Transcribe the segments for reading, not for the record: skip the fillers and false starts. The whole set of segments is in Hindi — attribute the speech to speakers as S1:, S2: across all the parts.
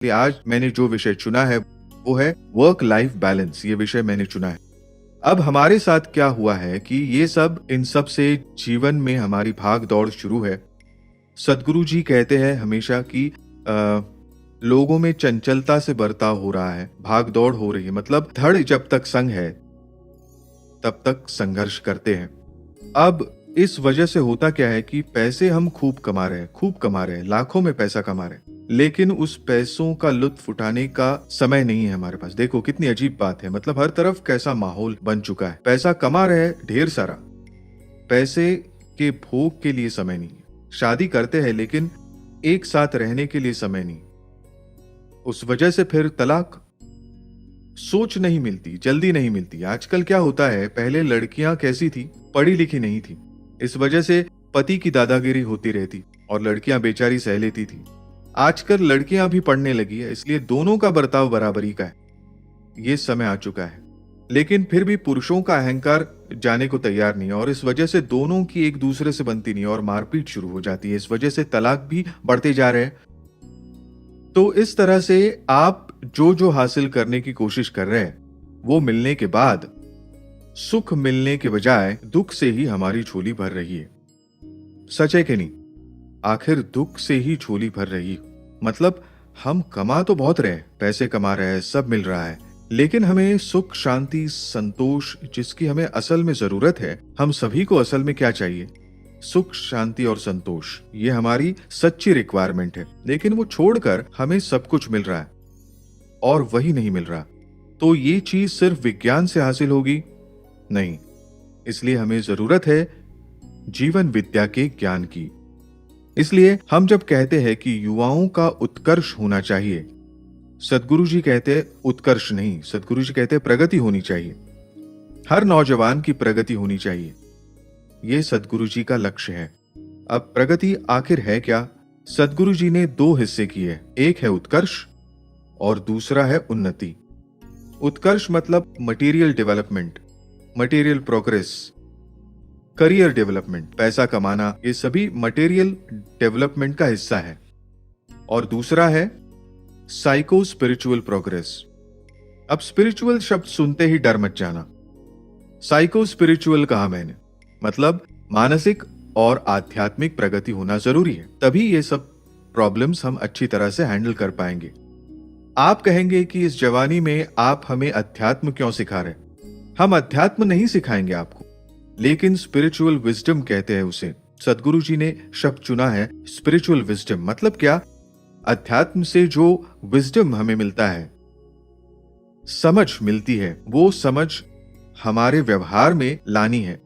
S1: इसलिए आज मैंने जो विषय चुना है वो है वर्क लाइफ बैलेंस। ये विषय मैंने चुना है। अब हमारे साथ क्या हुआ है कि ये सब इन सब से जीवन में हमारी भाग दौड़ शुरू है। सदगुरु जी कहते हैं हमेशा कि लोगों में चंचलता से बर्ताव हो रहा है, भाग दौड़ हो रही है, मतलब धड़ जब तक संग है तब तक संघर्ष करते हैं। अब इस वजह से होता क्या है कि पैसे हम खूब कमा रहे हैं, लाखों में पैसा कमा रहे हैं, लेकिन उस पैसों का लुत्फ उठाने का समय नहीं है हमारे पास। देखो कितनी अजीब बात है, मतलब हर तरफ कैसा माहौल बन चुका है। पैसा कमा रहे हैं ढेर सारा, पैसे के भोग के लिए समय नहीं है। शादी करते हैं लेकिन एक साथ रहने के लिए समय नहीं। उस वजह से फिर तलाक, सोच नहीं मिलती, जल्दी नहीं मिलती। आजकल क्या होता है, पहले लड़कियां कैसी थी, पढ़ी लिखी नहीं थी, इस वजह से पति की दादागिरी होती रहती और लड़कियां बेचारी सह लेती थी। आजकल लड़कियां भी पढ़ने लगी है, इसलिए दोनों का बर्ताव बराबरी का है। ये समय आ चुका है, लेकिन फिर भी पुरुषों का अहंकार जाने को तैयार नहीं है और इस वजह से दोनों की एक दूसरे से बनती नहीं और मारपीट शुरू हो जाती है। इस वजह से तलाक भी बढ़ते जा रहे हैं। तो इस तरह से आप जो जो हासिल करने की कोशिश कर रहे हैं वो मिलने के बाद सुख मिलने के बजाय दुख से ही हमारी झोली भर रही है। सच है कि नहीं? आखिर दुख से ही झोली भर रही है। मतलब हम कमा तो बहुत रहे, पैसे कमा रहे हैं, सब मिल रहा है, लेकिन हमें सुख, शांति, संतोष जिसकी हमें असल में जरूरत है, हम सभी को असल में क्या चाहिए? सुख, शांति और संतोष। ये हमारी सच्ची रिक्वायरमेंट है, लेकिन वो छोड़कर हमें सब कुछ मिल रहा है और वही नहीं मिल रहा। तो ये चीज सिर्फ विज्ञान से हासिल होगी? नहीं। इसलिए हमें जरूरत है जीवन विद्या के ज्ञान की। इसलिए हम जब कहते हैं कि युवाओं का उत्कर्ष होना चाहिए, सदगुरु जी कहते हैं उत्कर्ष नहीं, सदगुरु जी कहते हैं प्रगति होनी चाहिए। हर नौजवान की प्रगति होनी चाहिए, ये सदगुरु जी का लक्ष्य है। अब प्रगति आखिर है क्या? सदगुरु जी ने दो हिस्से किए, एक है उत्कर्ष और दूसरा है उन्नति। उत्कर्ष मतलब material development, material progress, career development, पैसा कमाना, ये सभी मटेरियल डेवलपमेंट का हिस्सा है। और दूसरा है साइको स्पिरिचुअल प्रोग्रेस। अब स्पिरिचुअल शब्द सुनते ही डर मच जाना। साइको स्पिरिचुअल कहा मैंने, मतलब मानसिक और आध्यात्मिक प्रगति होना जरूरी है, तभी ये सब प्रॉब्लम्स हम अच्छी तरह से हैंडल कर पाएंगे। आप कहेंगे कि इस जवानी में आप हमें अध्यात्म क्यों सिखा रहे? हम अध्यात्म नहीं सिखाएंगे आपको, लेकिन स्पिरिचुअल विजडम कहते हैं उसे। सदगुरु जी ने शब्द चुना है स्पिरिचुअल विजडम। मतलब क्या? अध्यात्म से जो विजडम हमें मिलता है, समझ मिलती है, वो समझ हमारे व्यवहार में लानी है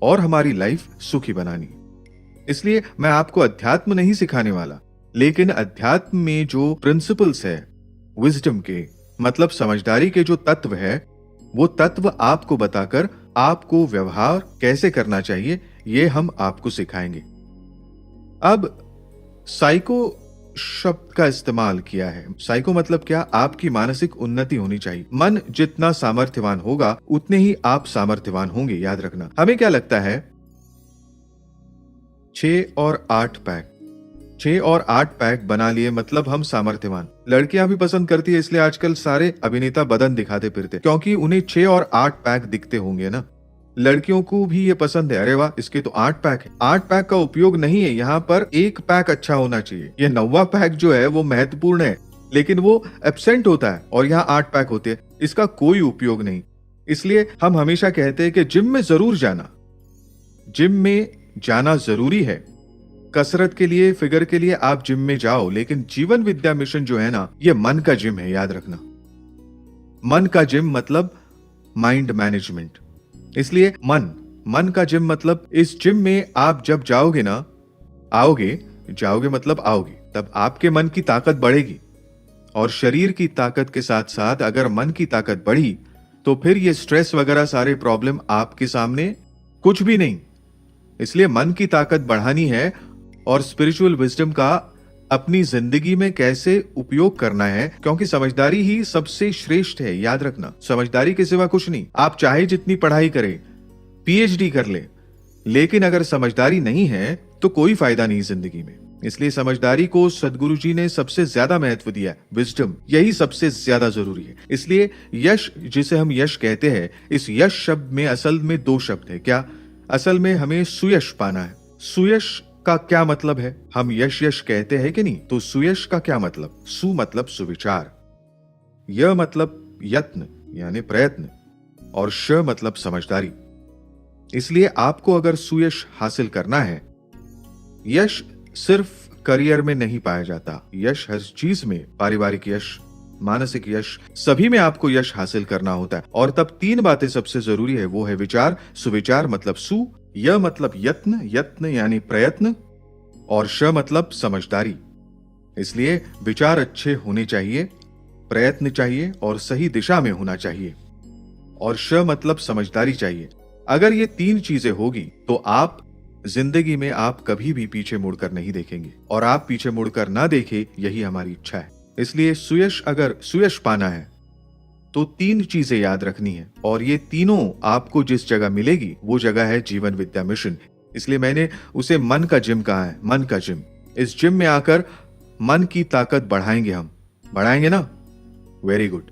S1: और हमारी लाइफ सुखी बनानी है। इसलिए मैं आपको अध्यात्म नहीं सिखाने वाला, लेकिन अध्यात्म में जो प्रिंसिपल्स है विजडम के, मतलब समझदारी के जो तत्व है, वो तत्व आपको बताकर आपको व्यवहार कैसे करना चाहिए ये हम आपको सिखाएंगे। अब साइको शब्द का इस्तेमाल किया है। साइको मतलब क्या? आपकी मानसिक उन्नति होनी चाहिए। मन जितना सामर्थ्यवान होगा उतने ही आप सामर्थ्यवान होंगे, याद रखना। हमें क्या लगता है 6 और 8 पैक, 6 और 8 पैक बना लिए मतलब हम सामर्थ्यवान। लड़कियां भी पसंद करती है, इसलिए आजकल सारे अभिनेता बदन दिखाते फिरते, क्योंकि उन्हें 6 और 8 पैक दिखते होंगे ना। लड़कियों को भी ये पसंद है, अरे वाह इसके तो 8 पैक है। 8 पैक का उपयोग नहीं है यहाँ पर, 1 पैक अच्छा होना चाहिए। ये 9वां पैक जो है वो महत्वपूर्ण है, लेकिन वो एब्सेंट होता है और यहाँ 8 पैक होते हैं, इसका कोई उपयोग नहीं। इसलिए हम हमेशा कहते हैं कि जिम में जरूर जाना, जिम में जाना जरूरी है। कसरत के लिए, फिगर के लिए आप जिम में जाओ, लेकिन जीवन विद्या मिशन जो है ना, ये मन का जिम है, याद रखना। मन का जिम मतलब माइंड मैनेजमेंट। इसलिए मन का जिम मतलब इस जिम में आप जब जाओगे ना, जाओगे मतलब आओगे, तब आपके मन की ताकत बढ़ेगी और शरीर की ताकत के साथ साथ अगर मन की ताकत बढ़ी तो फिर ये स्ट्रेस वगैरह सारे प्रॉब्लम आपके सामने कुछ भी नहीं। इसलिए मन की ताकत बढ़ानी है और स्पिरिचुअल विजडम का अपनी जिंदगी में कैसे उपयोग करना है, क्योंकि समझदारी ही सबसे श्रेष्ठ है, याद रखना। समझदारी के सिवा कुछ नहीं। आप चाहे जितनी पढ़ाई करें, पीएचडी कर ले, लेकिन अगर समझदारी नहीं है तो कोई फायदा नहीं जिंदगी में। इसलिए समझदारी को सदगुरु जी ने सबसे ज्यादा महत्व दिया है। विजडम, यही सबसे ज्यादा जरूरी है। इसलिए यश, जिसे हम यश कहते हैं, इस यश शब्द में असल में दो शब्द है। क्या? असल में हमें सुयश पाना है। सुयश का क्या मतलब है? हम यश यश कहते हैं कि नहीं, तो सुयश का क्या मतलब? सु मतलब सुविचार, य मतलब यत्न यानी प्रयत्न, और श मतलब समझदारी। इसलिए आपको अगर सुयश हासिल करना है, यश सिर्फ करियर में नहीं पाया जाता, यश हर चीज में, पारिवारिक यश, मानसिक यश, सभी में आपको यश हासिल करना होता है। और तब तीन बातें सबसे जरूरी है, वो है विचार, सुविचार मतलब सु, य मतलब यत्न, यत्न यानी प्रयत्न, और श मतलब समझदारी। इसलिए विचार अच्छे होने चाहिए, प्रयत्न चाहिए और सही दिशा में होना चाहिए, और श मतलब समझदारी चाहिए। अगर ये तीन चीजें होगी तो आप जिंदगी में आप कभी भी पीछे मुड़कर नहीं देखेंगे, और आप पीछे मुड़कर ना देखे, यही हमारी इच्छा है। इसलिए सुयश, अगर सुयश पाना है तो तीन चीजें याद रखनी है, और ये तीनों आपको जिस जगह मिलेगी वो जगह है जीवन विद्या मिशन। इसलिए मैंने उसे मन का जिम कहा है, मन का जिम। इस जिम में आकर मन की ताकत बढ़ाएंगे, हम बढ़ाएंगे ना? Very good.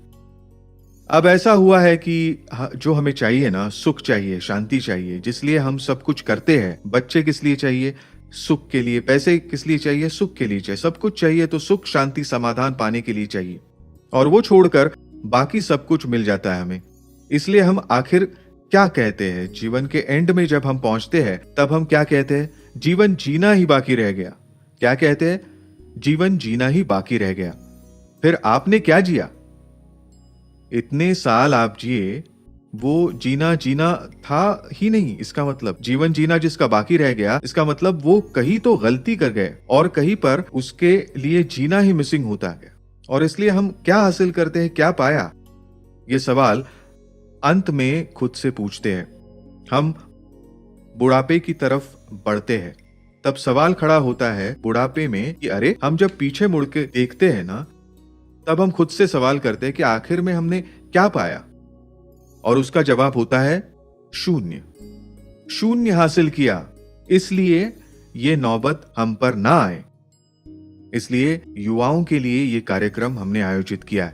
S1: अब ऐसा हुआ है कि जो हमें चाहिए ना, सुख चाहिए, शांति चाहिए, जिसलिए हम सब कुछ करते हैं। बच्चे किस लिए चाहिए? सुख के लिए। पैसे किस लिए चाहिए? सुख के लिए चाहिए। सब कुछ चाहिए तो सुख, शांति, समाधान पाने के लिए चाहिए, और वो छोड़कर बाकी सब कुछ मिल जाता है हमें। इसलिए हम आखिर क्या कहते हैं? जीवन के एंड में जब हम पहुंचते हैं तब हम क्या कहते हैं? जीवन जीना ही बाकी रह गया। क्या कहते हैं? जीवन जीना ही बाकी रह गया। फिर आपने क्या जिया? इतने साल आप जिए, वो जीना जीना था ही नहीं। इसका मतलब जीवन जीना जिसका बाकी रह गया, इसका मतलब वो कहीं तो गलती कर गए, और कहीं पर उसके लिए जीना ही मिसिंग होता है। और इसलिए हम क्या हासिल करते हैं, क्या पाया? ये सवाल अंत में खुद से पूछते हैं। हम बुढ़ापे की तरफ बढ़ते हैं, तब सवाल खड़ा होता है बुढ़ापे में कि अरे, हम जब पीछे मुड़ के देखते हैं ना, तब हम खुद से सवाल करते हैं कि आखिर में हमने क्या पाया? और उसका जवाब होता है शून्य। शून्य हासिल किया, इसलिए ये नौबत हम पर ना आए। इसलिए युवाओं के लिए ये कार्यक्रम हमने आयोजित किया है।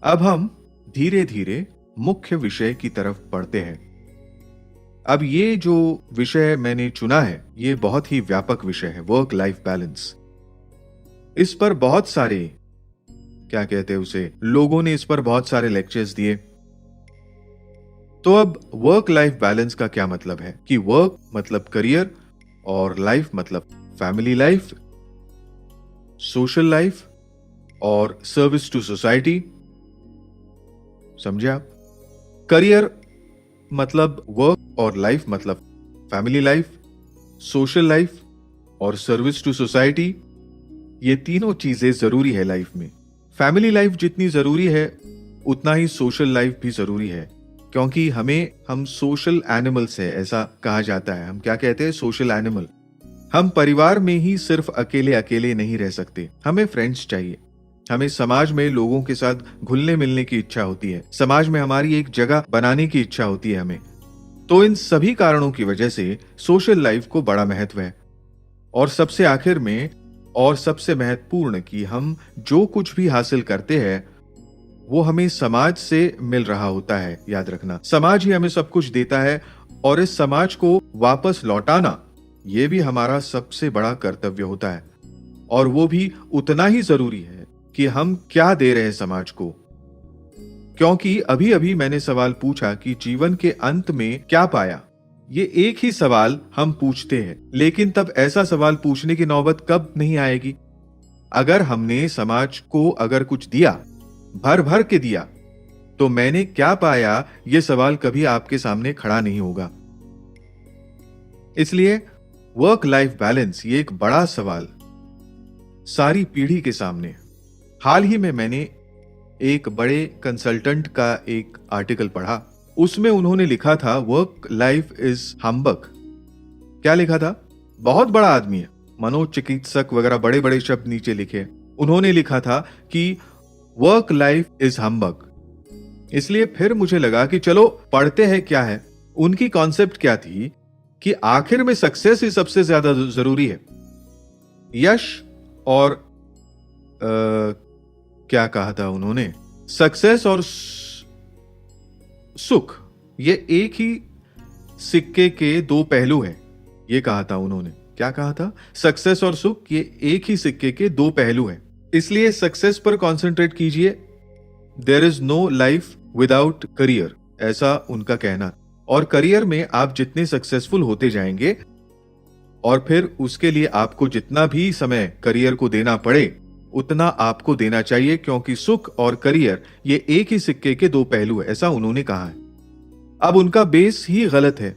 S1: अब हम धीरे धीरे मुख्य विषय की तरफ बढ़ते हैं। अब ये जो विषय मैंने चुना है, ये बहुत ही व्यापक विषय है, वर्क लाइफ बैलेंस। इस पर बहुत सारे, क्या कहते हैं उसे, लोगों ने इस पर बहुत सारे लेक्चर्स दिए। तो अब वर्क लाइफ बैलेंस का क्या मतलब है कि वर्क मतलब करियर, और लाइफ मतलब फैमिली लाइफ, सोशल लाइफ, और सर्विस टू सोसाइटी। समझे आप? करियर मतलब वर्क, और लाइफ मतलब फैमिली लाइफ, सोशल लाइफ, और सर्विस टू सोसाइटी। ये तीनों चीजें जरूरी है लाइफ में। फैमिली लाइफ जितनी जरूरी है, उतना ही सोशल लाइफ भी जरूरी है, क्योंकि हम सोशल एनिमल्स है, ऐसा कहा जाता है। हम क्या कहते हैं? Social animal. हम परिवार में ही सिर्फ अकेले अकेले नहीं रह सकते, हमें फ्रेंड्स चाहिए। हमें समाज में लोगों के साथ घुलने मिलने की इच्छा होती है, समाज में हमारी एक जगह बनाने की इच्छा होती है हमें। तो इन सभी कारणों की वजह से सोशल लाइफ को बड़ा महत्व है। और सबसे आखिर में, और सबसे महत्वपूर्ण, कि हम जो कुछ भी हासिल करते हैं वो हमें समाज से मिल रहा होता है। याद रखना, समाज ही हमें सब कुछ देता है, और इस समाज को वापस लौटाना, ये भी हमारा सबसे बड़ा कर्तव्य होता है। और वो भी उतना ही जरूरी है कि हम क्या दे रहे हैं समाज को। क्योंकि अभी अभी मैंने सवाल पूछा कि जीवन के अंत में क्या पाया। ये एक ही सवाल हम पूछते हैं, लेकिन तब ऐसा सवाल पूछने की नौबत कब नहीं आएगी? अगर हमने समाज को अगर कुछ दिया, भर भर के दिया, तो मैंने क्या पाया, ये सवाल कभी आपके सामने खड़ा नहीं होगा। इसलिए वर्क लाइफ बैलेंस, ये एक बड़ा सवाल सारी पीढ़ी के सामने। हाल ही में मैंने एक बड़े कंसल्टेंट का एक आर्टिकल पढ़ा, उसमें उन्होंने लिखा था वर्क लाइफ इज हम्बग। क्या लिखा था? बहुत बड़ा आदमी है, मनोचिकित्सक वगैरह बड़े बड़े शब्द नीचे लिखे। उन्होंने लिखा था कि वर्क लाइफ इज हम्बग। इसलिए फिर मुझे लगा कि चलो पढ़ते हैं क्या है। उनकी कॉन्सेप्ट क्या थी कि आखिर में सक्सेस ही सबसे ज्यादा जरूरी है। यश और क्या कहा था उन्होंने, सक्सेस और सुख ये एक ही सिक्के के दो पहलू हैं। ये कहा था उन्होंने। क्या कहा था? सक्सेस और सुख ये एक ही सिक्के के दो पहलू हैं। इसलिए सक्सेस पर कंसंट्रेट कीजिए। There is no life without career, ऐसा उनका कहना। और करियर में आप जितने सक्सेसफुल होते जाएंगे और फिर उसके लिए आपको जितना भी समय करियर को देना पड़े उतना आपको देना चाहिए, क्योंकि सुख और करियर ये एक ही सिक्के के दो पहलू है, ऐसा उन्होंने कहा है। अब उनका बेस ही गलत है।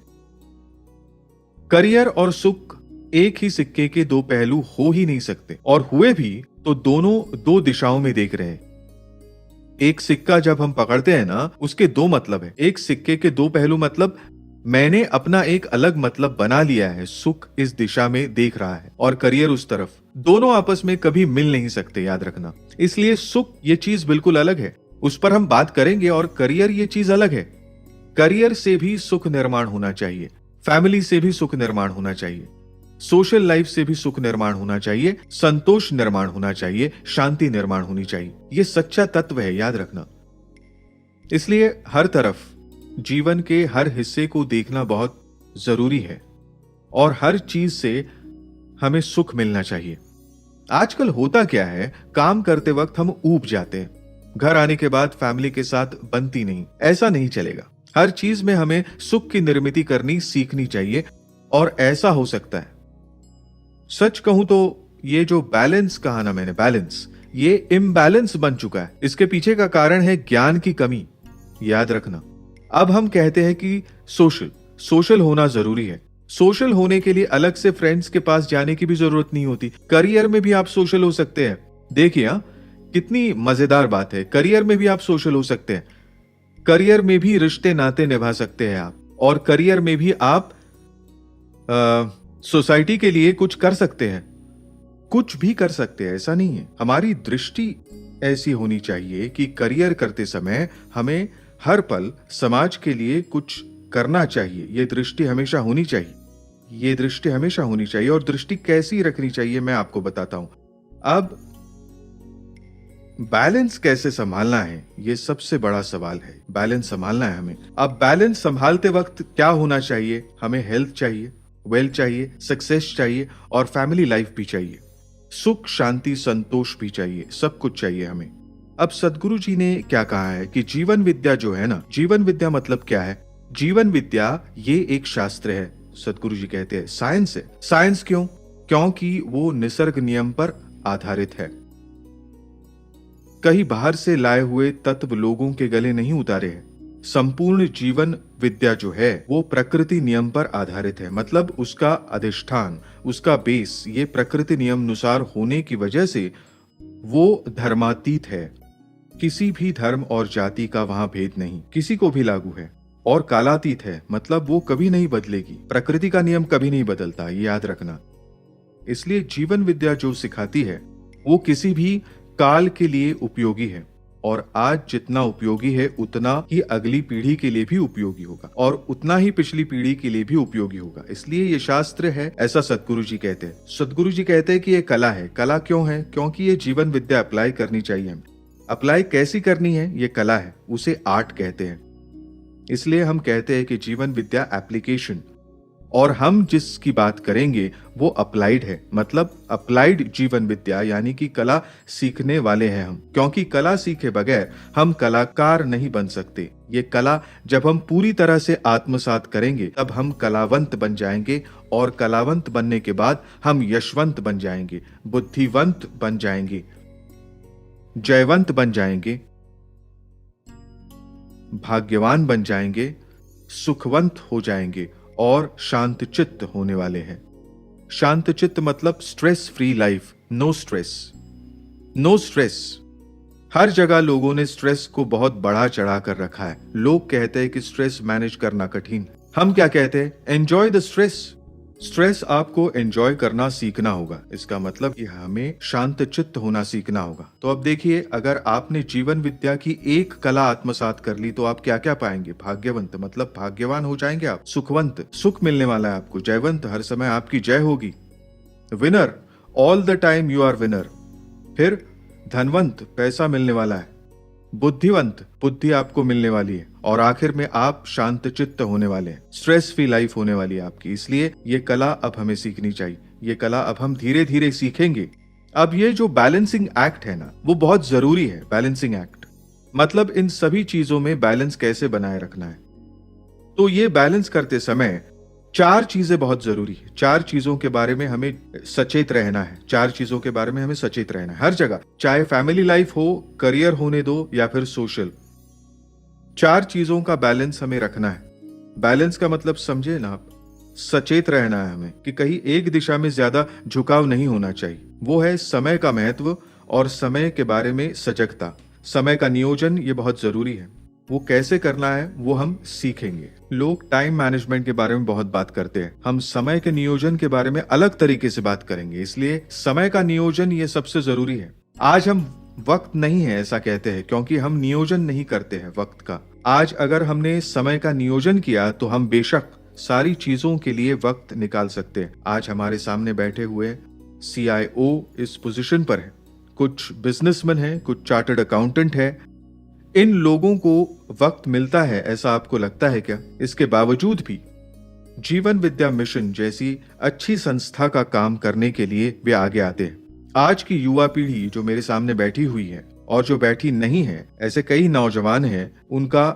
S1: करियर और सुख एक ही सिक्के के दो पहलू हो ही नहीं सकते, और हुए भी तो दोनों दो दिशाओं में देख रहे हैं। एक सिक्का जब हम पकड़ते हैं ना, उसके दो मतलब है। एक सिक्के के दो पहलू मतलब मैंने अपना एक अलग मतलब बना लिया है। सुख इस दिशा में देख रहा है और करियर उस तरफ। दोनों आपस में कभी मिल नहीं सकते, याद रखना। इसलिए सुख ये चीज बिल्कुल अलग है, उस पर हम बात करेंगे, और करियर ये चीज अलग है। करियर से भी सुख निर्माण होना चाहिए, फैमिली से भी सुख निर्माण होना चाहिए, सोशल लाइफ से भी सुख निर्माण होना चाहिए, संतोष निर्माण होना चाहिए, शांति निर्माण होनी चाहिए। ये सच्चा तत्व है, याद रखना। इसलिए हर तरफ जीवन के हर हिस्से को देखना बहुत जरूरी है, और हर चीज से हमें सुख मिलना चाहिए। आजकल होता क्या है, काम करते वक्त हम ऊब जाते हैं, घर आने के बाद फैमिली के साथ बनती नहीं। ऐसा नहीं चलेगा। हर चीज में हमें सुख की निर्मिति करनी सीखनी चाहिए, और ऐसा हो सकता है। सच कहूं तो ये जो बैलेंस कहा ना मैंने, बैलेंस, ये इम्बैलेंस बन चुका है। इसके पीछे का कारण है ज्ञान की कमी, याद रखना। अब हम कहते हैं कि सोशल होना जरूरी है। सोशल होने के लिए अलग से फ्रेंड्स के पास जाने की भी जरूरत नहीं होती। करियर में भी आप सोशल हो सकते हैं। देखिए कितनी मजेदार बात है, करियर में भी आप सोशल हो सकते हैं। करियर में भी रिश्ते नाते निभा सकते हैं आप, और करियर में भी आप सोसाइटी के लिए कुछ कर सकते हैं, कुछ भी कर सकते हैं। ऐसा नहीं है। हमारी दृष्टि ऐसी होनी चाहिए कि करियर करते समय हमें हर पल समाज के लिए कुछ करना चाहिए। ये दृष्टि हमेशा होनी चाहिए, ये दृष्टि हमेशा होनी चाहिए। और दृष्टि कैसी रखनी चाहिए मैं आपको बताता हूं। अब बैलेंस कैसे संभालना है, ये सबसे बड़ा सवाल है। बैलेंस संभालना है हमें। अब बैलेंस संभालते वक्त क्या होना चाहिए? हमें हेल्थ चाहिए, वेल्थ चाहिए, सक्सेस चाहिए, और फैमिली लाइफ भी चाहिए। सुख, शांति, संतोष भी चाहिए, सब कुछ चाहिए हमें। अब सदगुरु जी ने क्या कहा है कि जीवन विद्या जो है ना, जीवन विद्या मतलब क्या है? जीवन विद्या ये एक शास्त्र है। सदगुरु जी कहते हैं साइंस है। साइंस क्यों? क्योंकि वो निसर्ग नियम पर आधारित है। कहीं बाहर से लाए हुए तत्व लोगों के गले नहीं उतारे हैं। संपूर्ण जीवन विद्या जो है वो प्रकृति नियम पर आधारित है। मतलब उसका अधिष्ठान, उसका बेस ये प्रकृति नियम अनुसार होने की वजह से वो धर्मातीत है। किसी भी धर्म और जाति का वहां भेद नहीं, किसी को भी लागू है। और कालातीत है, मतलब वो कभी नहीं बदलेगी। प्रकृति का नियम कभी नहीं बदलता, ये याद रखना। इसलिए जीवन विद्या जो सिखाती है वो किसी भी काल के लिए उपयोगी है, और आज जितना उपयोगी है उतना ही अगली पीढ़ी के लिए भी उपयोगी होगा, और उतना ही पिछली पीढ़ी के लिए भी उपयोगी होगा। इसलिए ये शास्त्र है, ऐसा सदगुरु जी कहते हैं। सदगुरु जी कहते हैं कि ये कला है। कला क्यों है? क्योंकि ये जीवन विद्या अप्लाई करनी चाहिए हमें। अप्लाई कैसी करनी है? ये कला है, उसे आर्ट कहते हैं। इसलिए हम कहते हैं कि जीवन विद्या एप्लीकेशन, और हम जिसकी बात करेंगे वो अप्लाइड है। मतलब अप्लाइड जीवन विद्या, यानी कि कला सीखने वाले हैं हम। क्योंकि कला सीखे बगैर हम कलाकार नहीं बन सकते। ये कला जब हम पूरी तरह से आत्मसात करेंगे तब हम कलावंत बन जाएंगे, और कलावंत बनने के बाद हम यशवंत बन जाएंगे, बुद्धिवंत बन जाएंगे, जयवंत बन जाएंगे, भाग्यवान बन जाएंगे, सुखवंत हो जाएंगे, और शांत चित्त होने वाले हैं। शांत चित्त मतलब stress free life, no stress, no stress. हर जगह लोगों ने स्ट्रेस को बहुत बढ़ा चढ़ा कर रखा है। लोग कहते हैं कि स्ट्रेस मैनेज करना कठिन। हम क्या कहते हैं? Enjoy the stress. स्ट्रेस आपको एंजॉय करना सीखना होगा। इसका मतलब कि हमें शांत चित्त होना सीखना होगा। तो अब देखिए, अगर आपने जीवन विद्या की एक कला आत्मसात कर ली तो आप क्या क्या पाएंगे? भाग्यवंत, मतलब भाग्यवान हो जाएंगे आप। सुखवंत, सुख मिलने वाला है आपको। जयवंत, हर समय आपकी जय होगी। Winner, all the time you are winner. फिर धनवंत, पैसा मिलने वाला है। बुद्धिवंत, बुद्धि आपको मिलने वाली है। और आखिर में आप शांतचित्त होने वाले हैं। स्ट्रेस फ्री लाइफ होने वाली है आपकी। इसलिए ये कला अब हमें सीखनी चाहिए। ये कला अब हम धीरे धीरे सीखेंगे। अब ये जो बैलेंसिंग एक्ट है ना, वो बहुत जरूरी है। बैलेंसिंग एक्ट मतलब इन सभी चीजों में बैलेंस कैसे बनाए रखना है। तो ये बैलेंस करते समय 4 चीजें बहुत जरूरी है। 4 चीजों के बारे में हमें सचेत रहना है। 4 चीजों के बारे में हमें सचेत रहना है हर जगह, चाहे फैमिली लाइफ हो, करियर होने दो या फिर सोशल। 4 चीजों का बैलेंस हमें रखना है। बैलेंस का मतलब समझे ना आप, सचेत रहना है हमें कि कहीं एक दिशा में ज्यादा झुकाव नहीं होना चाहिए। वो है समय का महत्व और समय के बारे में सजगता। समय का नियोजन ये बहुत जरूरी है। वो कैसे करना है वो हम सीखेंगे। लोग टाइम मैनेजमेंट के बारे में बहुत बात करते हैं, हम समय के नियोजन के बारे में अलग तरीके से बात करेंगे। इसलिए समय का नियोजन ये सबसे जरूरी है। आज हम वक्त नहीं है ऐसा कहते हैं क्योंकि हम नियोजन नहीं करते हैं वक्त का। आज अगर हमने समय का नियोजन किया तो हम बेशक सारी चीजों के लिए वक्त निकाल सकते हैं। आज हमारे सामने बैठे हुए CIO इस पोजीशन पर है, कुछ बिजनेसमैन है, कुछ चार्टर्ड अकाउंटेंट है। इन लोगों को वक्त मिलता है ऐसा आपको लगता है क्या? इसके बावजूद भी जीवन विद्या मिशन जैसी अच्छी संस्था का काम करने के लिए वे आगे आते हैं। आज की युवा पीढ़ी जो मेरे सामने बैठी हुई है और जो बैठी नहीं है, ऐसे कई नौजवान हैं, उनका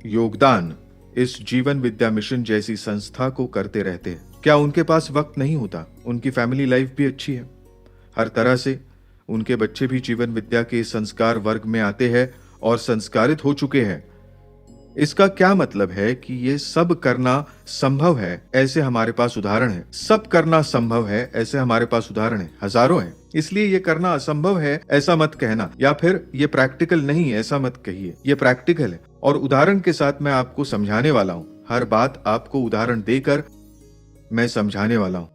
S1: योगदान इस जीवन विद्या मिशन जैसी संस्था को करते रहते हैं। क्या उनके पास वक्त नहीं होता? उनकी फैमिली लाइफ भी अच्छी है, हर तरह से उनके बच्चे भी जीवन विद्या के संस्कार वर्ग में आते हैं और संस्कारित हो चुके हैं। इसका क्या मतलब है कि ये सब करना संभव है, ऐसे हमारे पास उदाहरण है। सब करना संभव है ऐसे हमारे पास उदाहरण है, हजारों हैं। इसलिए ये करना असंभव है ऐसा मत कहना, या फिर ये प्रैक्टिकल नहीं ऐसा मत कहिए। ये प्रैक्टिकल है और उदाहरण के साथ मैं आपको समझाने वाला हूं। हर बात आपको उदाहरण देकर मैं समझाने वाला हूं।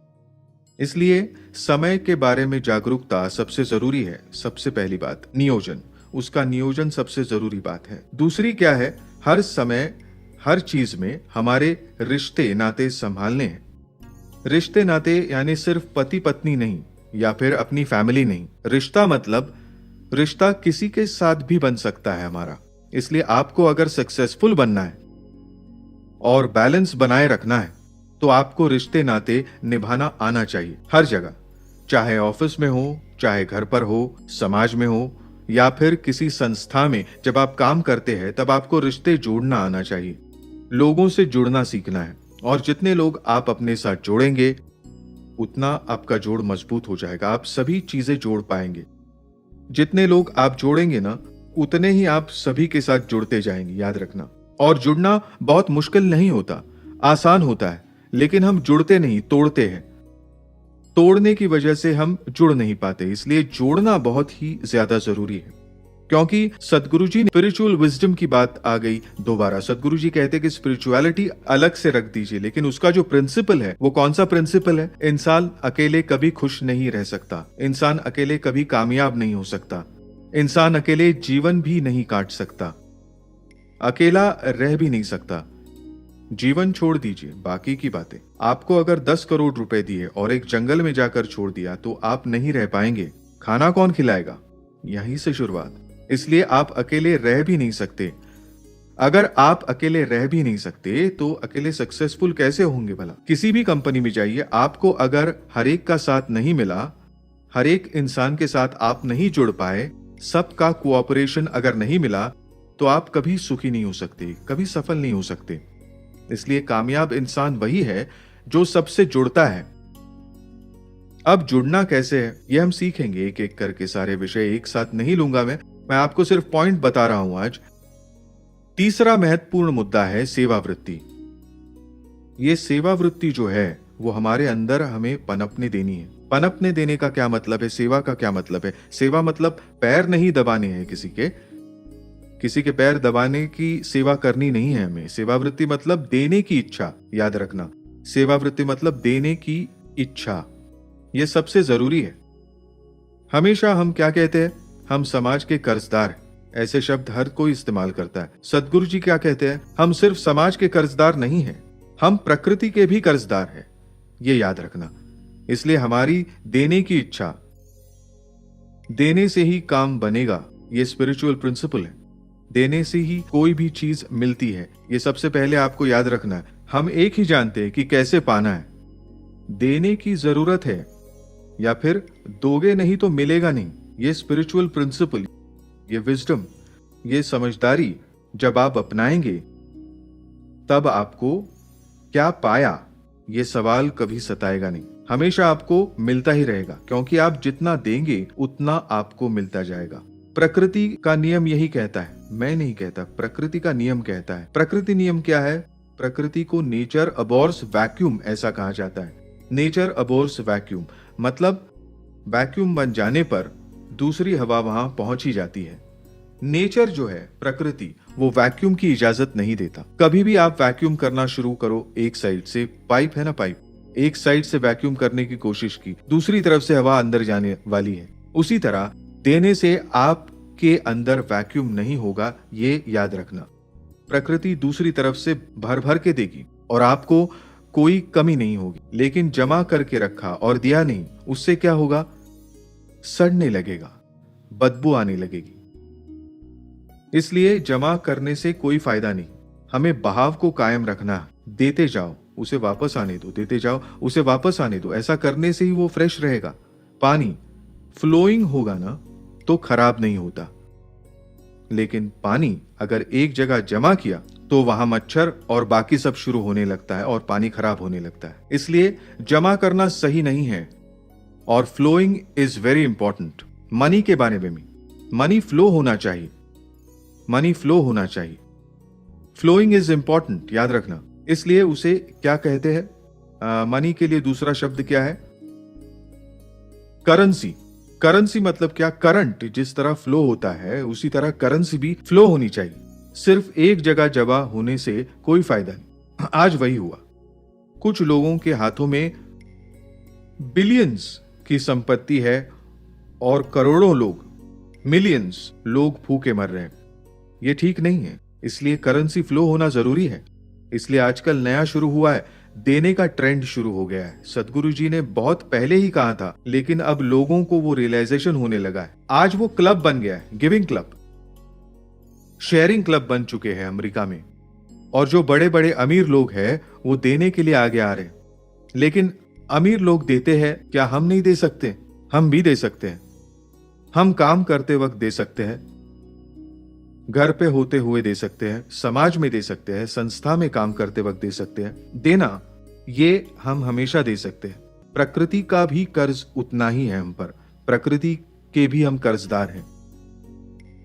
S1: इसलिए समय के बारे में जागरूकता सबसे जरूरी है। सबसे पहली बात नियोजन, उसका नियोजन सबसे जरूरी बात है। दूसरी क्या है? हर समय हर चीज में हमारे रिश्ते नाते संभालने हैं। रिश्ते नाते यानी सिर्फ पति पत्नी नहीं या फिर अपनी फैमिली नहीं। रिश्ता मतलब रिश्ता किसी के साथ भी बन सकता है हमारा। इसलिए आपको अगर सक्सेसफुल बनना है और बैलेंस बनाए रखना है तो आपको रिश्ते नाते निभाना आना चाहिए हर जगह, चाहे ऑफिस में हो, चाहे घर पर हो, समाज में हो या फिर किसी संस्था में। जब आप काम करते हैं तब आपको रिश्ते जोड़ना आना चाहिए, लोगों से जुड़ना सीखना है। और जितने लोग आप अपने साथ जोड़ेंगे उतना आपका जोड़ मजबूत हो जाएगा, आप सभी चीजें जोड़ पाएंगे। जितने लोग आप जोड़ेंगे ना, उतने ही आप सभी के साथ जुड़ते जाएंगे, याद रखना। और जुड़ना बहुत मुश्किल नहीं होता, आसान होता है, लेकिन हम जुड़ते नहीं, तोड़ते हैं। तोड़ने की वजह से हम जुड़ नहीं पाते। इसलिए जोड़ना बहुत ही ज्यादा जरूरी है। क्योंकि सदगुरु जी ने स्पिरिचुअल विजडम की बात आ गई दोबारा। सदगुरु जी कहते हैं कि स्पिरिचुअलिटी अलग से रख दीजिए, लेकिन उसका जो प्रिंसिपल है वो कौन सा प्रिंसिपल है? इंसान अकेले कभी खुश नहीं रह सकता, इंसान अकेले कभी कामयाब नहीं हो सकता, इंसान अकेले जीवन भी नहीं काट सकता, अकेला रह भी नहीं सकता। जीवन छोड़ दीजिए, बाकी की बातें। आपको अगर 10 करोड़ रुपए दिए और एक जंगल में जाकर छोड़ दिया तो आप नहीं रह पाएंगे। खाना कौन खिलाएगा? यहीं से शुरुआत। इसलिए आप अकेले रह भी नहीं सकते। अगर आप अकेले रह भी नहीं सकते तो अकेले सक्सेसफुल कैसे होंगे भला? किसी भी कंपनी में जाइए, आपको अगर हर एक का साथ नहीं मिला, हर एक इंसान के साथ आप नहीं जुड़ पाए, सबका कोऑपरेशन अगर नहीं मिला, तो आप कभी सुखी नहीं हो सकते, कभी सफल नहीं हो सकते। इसलिए कामयाब इंसान वही है जो सबसे जुड़ता है। अब जुड़ना कैसे है यह हम सीखेंगे एक एक करके। सारे विषय एक साथ नहीं लूंगा मैं आपको सिर्फ पॉइंट बता रहा हूं आज। तीसरा महत्वपूर्ण मुद्दा है सेवावृत्ति। ये सेवावृत्ति जो है वो हमारे अंदर हमें पनपने देनी है। पनपने देने का क्या मतलब है? सेवा का क्या मतलब है? सेवा मतलब पैर नहीं दबाने हैं किसी के पैर दबाने की सेवा करनी नहीं है हमें। सेवावृत्ति मतलब देने की इच्छा, याद रखना। सेवावृत्ति मतलब देने की इच्छा, यह सबसे जरूरी है। हमेशा हम क्या कहते हैं? हम समाज के कर्जदार। ऐसे शब्द हर कोई इस्तेमाल करता है। सदगुरु जी क्या कहते हैं? हम सिर्फ समाज के कर्जदार नहीं हैं, हम प्रकृति के भी कर्जदार हैं। ये याद रखना। इसलिए हमारी देने की इच्छा, देने से ही काम बनेगा, ये स्पिरिचुअल प्रिंसिपल है। देने से ही कोई भी चीज मिलती है, ये सबसे पहले आपको याद रखना है। हम एक ही जानते हैं कि कैसे पाना है। देने की जरूरत है, या फिर दोगे नहीं तो मिलेगा नहीं। ये स्पिरिचुअल प्रिंसिपल, ये विजडम, ये समझदारी जब आप अपनाएंगे, तब आपको क्या पाया ये सवाल कभी सताएगा नहीं। हमेशा आपको मिलता ही रहेगा, क्योंकि आप जितना देंगे उतना आपको मिलता जाएगा। प्रकृति का नियम यही कहता है, मैं नहीं कहता, प्रकृति का नियम कहता है। प्रकृति नियम क्या है? प्रकृति को नेचर अबोर्स वैक्यूम ऐसा कहा जाता है। नेचर अबोर्स वैक्यूम मतलब वैक्यूम बन जाने पर दूसरी हवा वहां पहुंच ही जाती है। नेचर जो है, प्रकृति, वो वैक्यूम की इजाजत नहीं देता। कभी भी आप वैक्यूम करना शुरू करो, एक साइड से पाइप है ना, पाइप, एक साइड से वैक्यूम करने की कोशिश की, दूसरी तरफ से हवा अंदर जाने वाली है। उसी तरह देने से आपके अंदर वैक्यूम नहीं होगा, ये याद रखना। प्रकृति दूसरी तरफ से भर भर के देगी और आपको कोई कमी नहीं होगी। लेकिन जमा करके रखा और दिया नहीं, उससे क्या होगा? सड़ने लगेगा, बदबू आने लगेगी। इसलिए जमा करने से कोई फायदा नहीं। हमें बहाव को कायम रखना है। देते जाओ, उसे वापस आने दो, देते जाओ, उसे वापस आने दो। ऐसा करने से ही वो फ्रेश रहेगा। पानी फ्लोइंग होगा ना तो खराब नहीं होता, लेकिन पानी अगर एक जगह जमा किया तो वहां मच्छर और बाकी सब शुरू होने लगता है और पानी खराब होने लगता है। इसलिए जमा करना सही नहीं है। और following is very important. Money के बारे में भी, मनी फ्लो होना चाहिए, मनी फ्लो होना चाहिए। फ्लोइंग इज इंपॉर्टेंट, याद रखना। इसलिए उसे क्या कहते हैं? मनी के लिए दूसरा शब्द क्या है? करेंसी। करेंसी मतलब क्या? करंट जिस तरह फ्लो होता है, उसी तरह करेंसी भी फ्लो होनी चाहिए। सिर्फ एक जगह जमा होने से कोई फायदा नहीं। आज वही हुआ। कुछ लोगों के हाथों में बिलियंस की संपत्ति है और करोड़ों लोग, मिलियंस लोग भूखे मर रहे हैं। ये ठीक नहीं है। इसलिए करेंसी फ्लो होना जरूरी है। इसलिए आजकल नया शुरू हुआ है, देने का ट्रेंड शुरू हो गया है। सदगुरु जी ने बहुत पहले ही कहा था, लेकिन अब लोगों को वो रियलाइजेशन होने लगा है। आज वो क्लब बन गया है, गिविंग क्लब, शेयरिंग क्लब बन चुके हैं अमेरिका में। और जो बड़े बड़े अमीर लोग हैं वो देने के लिए आगे आ रहे हैं। लेकिन अमीर लोग देते हैं, क्या हम नहीं दे सकते? हम भी दे सकते हैं। हम काम करते वक्त दे सकते हैं, घर पे होते हुए दे सकते हैं, समाज में दे सकते हैं, संस्था में काम करते वक्त दे सकते हैं। देना ये हम हमेशा दे सकते हैं। प्रकृति का भी कर्ज उतना ही है हम पर, प्रकृति के भी हम कर्जदार हैं।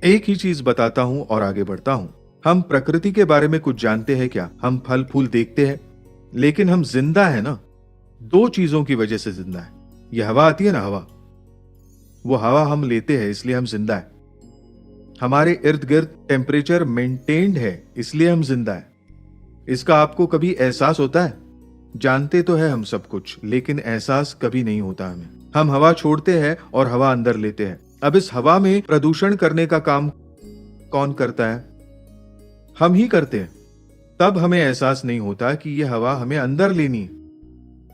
S1: एक ही चीज बताता हूं और आगे बढ़ता हूं। हम प्रकृति के बारे में कुछ जानते हैं क्या? हम फल फूल देखते हैं, लेकिन हम जिंदा है ना, दो चीजों की वजह से जिंदा है। यह हवा आती है ना, हवा, वो हवा हम लेते हैं, इसलिए हम जिंदा है। हमारे इर्द गिर्द टेम्परेचर मेंटेन्ड है, इसलिए हम जिंदा है। इसका आपको कभी एहसास होता है? जानते तो है हम सब कुछ, लेकिन एहसास कभी नहीं होता हमें। हम हवा छोड़ते हैं और हवा अंदर लेते हैं। अब इस हवा में प्रदूषण करने का काम कौन करता है? हम ही करते हैं। तब हमें एहसास नहीं होता कि यह हवा हमें अंदर लेनी है।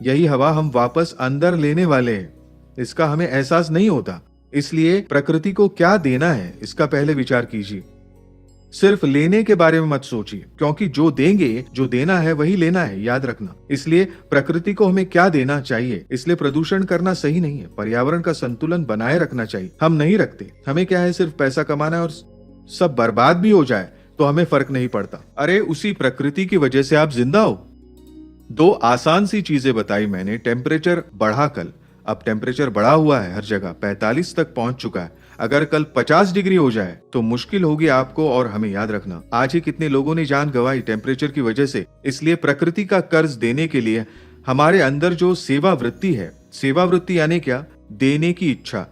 S1: यही हवा हम वापस अंदर लेने वाले हैं, इसका हमें एहसास नहीं होता। इसलिए प्रकृति को क्या देना है, इसका पहले विचार कीजिए। सिर्फ लेने के बारे में मत सोचिए, क्योंकि जो देंगे, जो देना है वही लेना है, याद रखना। इसलिए प्रकृति को हमें क्या देना चाहिए। इसलिए प्रदूषण करना सही नहीं है। पर्यावरण का संतुलन बनाए रखना चाहिए। हम नहीं रखते। हमें क्या है, सिर्फ पैसा कमाना है, और सब बर्बाद भी हो जाए तो हमें फर्क नहीं पड़ता। अरे उसी प्रकृति की वजह से आप जिंदा हो। दो आसान सी चीजें बताई मैंने। टेम्परेचर बढ़ा कल, अब टेम्परेचर बढ़ा हुआ है, हर जगह 45 तक पहुंच चुका है। अगर कल 50 डिग्री हो जाए तो मुश्किल होगी आपको और हमें, याद रखना। आज ही कितने लोगों ने जान गंवाई टेम्परेचर की वजह से। इसलिए प्रकृति का कर्ज देने के लिए हमारे अंदर जो सेवा वृत्ति है, सेवा वृत्ति यानी क्या? देने की इच्छा।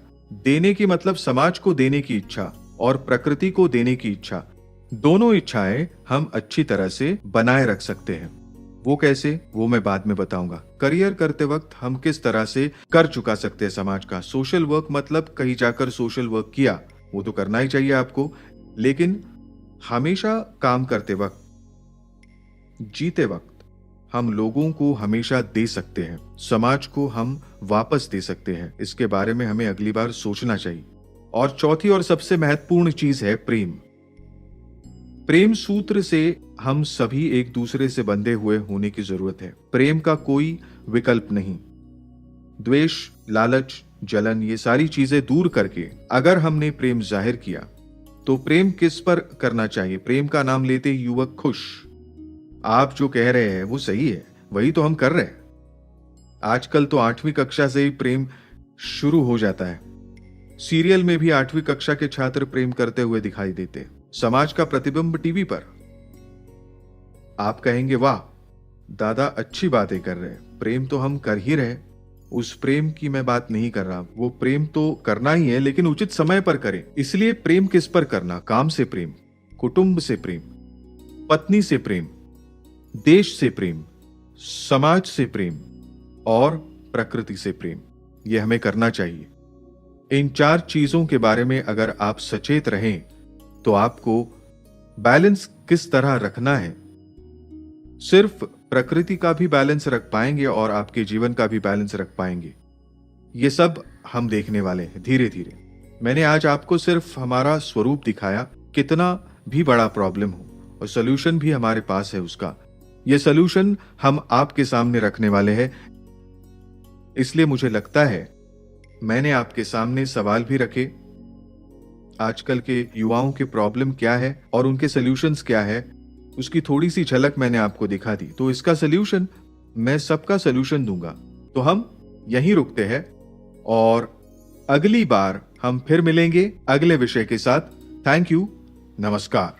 S1: देने की मतलब समाज को देने की इच्छा और प्रकृति को देने की इच्छा, दोनों इच्छाएं हम अच्छी तरह से बनाए रख सकते हैं। वो कैसे, वो मैं बाद में बताऊंगा। करियर करते वक्त हम किस तरह से कर चुका सकते हैं समाज का। सोशल वर्क मतलब कहीं जाकर सोशल वर्क किया, वो तो करना ही चाहिए आपको, लेकिन हमेशा काम करते वक्त, जीते वक्त हम लोगों को हमेशा दे सकते हैं, समाज को हम वापस दे सकते हैं। इसके बारे में हमें अगली बार सोचना चाहिए। और चौथी और सबसे महत्वपूर्ण चीज है प्रेम। प्रेम सूत्र से हम सभी एक दूसरे से बंधे हुए होने की जरूरत है। प्रेम का कोई विकल्प नहीं। द्वेष, लालच, जलन, ये सारी चीजें दूर करके अगर हमने प्रेम जाहिर किया तो प्रेम किस पर करना चाहिए? प्रेम का नाम लेते ही युवक खुश। आप जो कह रहे हैं वो सही है, वही तो हम कर रहे हैं। आजकल तो 8वीं कक्षा से ही प्रेम शुरू हो जाता है। सीरियल में भी 8वीं कक्षा के छात्र प्रेम करते हुए दिखाई देते। समाज का प्रतिबिंब टीवी पर। आप कहेंगे वाह दादा, अच्छी बातें कर रहे हैं, प्रेम तो हम कर ही रहे। उस प्रेम की मैं बात नहीं कर रहा। वो प्रेम तो करना ही है, लेकिन उचित समय पर करें। इसलिए प्रेम किस पर करना? काम से प्रेम, कुटुंब से प्रेम, पत्नी से प्रेम, देश से प्रेम, समाज से प्रेम और प्रकृति से प्रेम, यह हमें करना चाहिए। इन 4 चीजों के बारे में अगर आप सचेत रहें तो आपको बैलेंस किस तरह रखना है, सिर्फ प्रकृति का भी बैलेंस रख पाएंगे और आपके जीवन का भी बैलेंस रख पाएंगे। ये सब हम देखने वाले हैं धीरे धीरे। मैंने आज आपको सिर्फ हमारा स्वरूप दिखाया। कितना भी बड़ा प्रॉब्लम हो और सॉल्यूशन भी हमारे पास है उसका। ये सॉल्यूशन हम आपके सामने रखने वाले हैं। इसलिए मुझे लगता है मैंने आपके सामने सवाल भी रखे। आजकल के युवाओं के प्रॉब्लम क्या है और उनके सॉल्यूशंस क्या है, उसकी थोड़ी सी झलक मैंने आपको दिखा दी। तो इसका सॉल्यूशन, मैं सबका सॉल्यूशन दूंगा। तो हम यहीं रुकते हैं और अगली बार हम फिर मिलेंगे अगले विषय के साथ। थैंक यू, नमस्कार।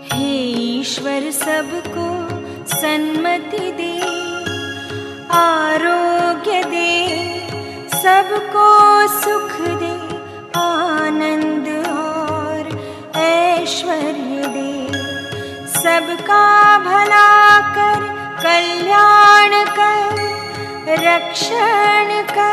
S2: हे ईश्वर सबको सन्मति दे, आरोग्य दे, सबको सुख दे, आनंद और ऐश्वर्य दे। सबका भला कर, कल्याण कर, रक्षण कर।